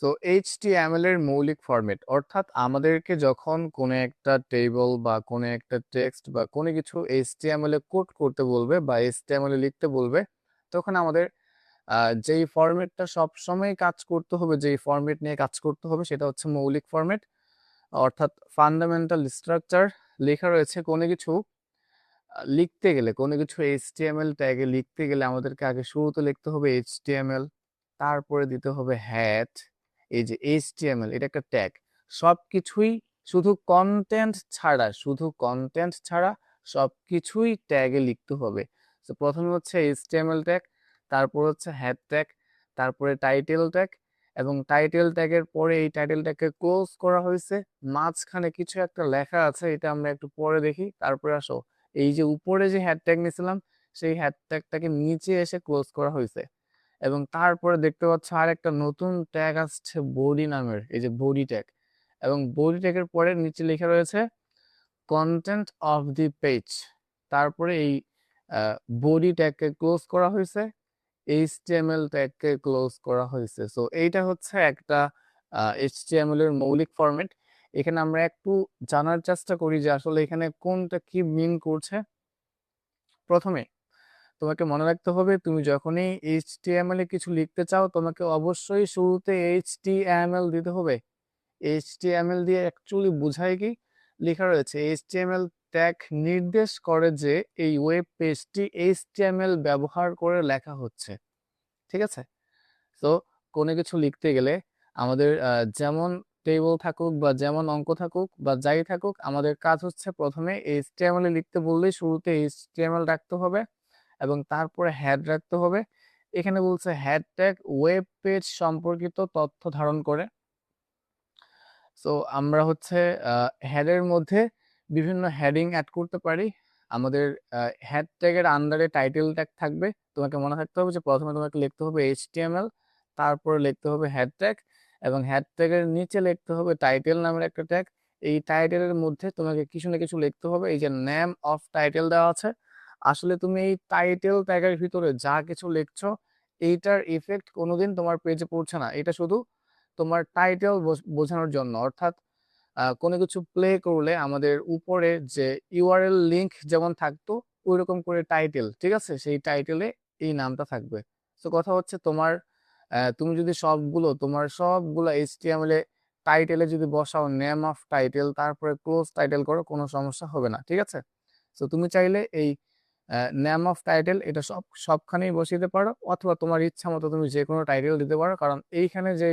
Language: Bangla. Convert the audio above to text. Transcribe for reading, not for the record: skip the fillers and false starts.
সো এইচটিএমএল এর মৌলিক ফরম্যাট অর্থাৎ আমাদেরকে যখন কোনো একটা টেবল বা কোনো একটা টেক্সট বা কোনো কিছু এইচটিএমএল এ কোড করতে বলবে বা এইচটিএমএল এ লিখতে বলবে, তখন আমাদের যেই ফরম্যাটটা সবসময় কাজ করতে হবে, যেই ফরম্যাট নিয়ে কাজ করতে হবে সেটা হচ্ছে মৌলিক ফরম্যাট। অর্থাৎ ফান্ডামেন্টাল স্ট্রাকচার লেখা রয়েছে কোনো কিছু লিখতে গেলে, কোনো কিছু এইচটিএমএল ট্যাগে লিখতে গেলে আমাদেরকে আগে শুরুতে লিখতে হবে এইচটিএমএল, তারপরে দিতে হবে হ্যাট। এই যে এইচটিএমএল এটা একটা ট্যাগ, সবকিছুই শুধু কন্টেন্ট ছাড়া সবকিছুই ট্যাগে লিখতে হবে। তো প্রথমে হচ্ছে এইচটিএমএল ট্যাগ, তারপর হচ্ছে হ্যাট ট্যাগ, তারপরে টাইটেল ট্যাগ, এবং টাইটেল ট্যাগের পরে এই টাইটেল ট্যাগকে ক্লোজ করা হয়েছে, মাঝখানে কিছু একটা লেখা আছে, এটা আমরা একটু পরে দেখি। তারপরে আসো, এই যে উপরে যে হ্যাশট্যাগ নিয়েছিলাম সেই হ্যাশট্যাগটাকে নিচে এসে ক্লোজ করা হয়েছে, এবং তারপরে দেখতে পাচ্ছ আর একটা নতুন ট্যাগ আসছে বডি নামের, এই যে বডি ট্যাগ, এবং বডি ট্যাগের পরে নিচে লেখা রয়েছে কন্টেন্ট অফ দি পেজ। তারপরে এই বডি ট্যাগকে ক্লোজ করা হয়েছে, এইচটিএমএল ট্যাগকে ক্লোজ করা হয়েছে। সো এইটা হচ্ছে একটা এইচটিএমএল এর মৌলিক ফরম্যাট। এখানে আমরা একটু জানার চেষ্টা করি যে আসলে এখানে কোনটা কি মিন করছে। প্রথমে তোমাকে মনে রাখতে হবে, তুমি যখনই এইচটিএমএল এ কিছু লিখতে চাও তোমাকে অবশ্যই শুরুতে এইচটিএমএল দিতে হবে। এইচটিএমএল দিয়ে অ্যাকচুয়ালি বোঝায় কি, লেখা রয়েছে এইচটিএমএল ট্যাগ নির্দেশ করে যে এই ওয়েব পেজটি এইচটিএমএল ব্যবহার করে লেখা হচ্ছে। ঠিক আছে? তো কোনো কিছু লিখতে গেলে আমাদের যেমন টেবল থাকুক বা যেমন অঙ্ক থাকুক বা যাই থাকুক, আমাদের কাজ হচ্ছে প্রথমে এইচটিএমএল এ লিখতে বললেই শুরুতে এইচটিএমএল রাখতে হবে এবং তারপরে হ্যাড রাখতে হবে। এখানে বলছে হ্যাড ট্যাগ ওয়েব পেজ সম্পর্কিত তথ্য ধারণ করে। সো আমরা হচ্ছে হেডের মধ্যে বিভিন্ন হেডিং অ্যাড করতে পারি। আমাদের হেড ট্যাগের আন্ডারে টাইটেল ট্যাগ থাকবে। তোমাকে মনে রাখতে হবে যে প্রথমে তোমাকে লিখতে হবে এইচটিএমএল, তারপরে লিখতে হবে হেড ট্যাগ, এবং হেড ট্যাগের নিচে লিখতে হবে টাইটেল নামের একটা ট্যাগ। এই টাইটেলের মধ্যে তোমাকে কিছু না কিছু লিখতে হবে। এই যে নেম অফ টাইটেল দেওয়া আছে, আসলে তুমি এই টাইটেল ট্যাগের ভিতরে যা কিছু লিখছো এইটার ইফেক্ট কোনোদিন তোমার পেজে পড়ছে না, এটা শুধু তোমার টাইটেল বোঝানোর জন্য। অর্থাৎ কোনো কিছু প্লে করলে আমাদের উপরে যে ইউআরএল লিংক যেমন থাকতো ওইরকম করে টাইটেল, ঠিক আছে, সেই টাইটেলে এই নামটা থাকবে। তো কথা হচ্ছে তুমি যদি তোমার সবগুলো এইচটিএমএল এ টাইটেলে যদি বসাও নেম অফ টাইটেল তারপরে ক্লোজ টাইটেল করো, কোনো সমস্যা হবে না। ঠিক আছে? তো তুমি চাইলে এই নেম অফ টাইটেল এটা সবখানেই বসিয়ে দিতে পারো, অথবা তোমার ইচ্ছা মতো তুমি যে কোনো টাইটেল দিতে পারো, কারণ এইখানে যে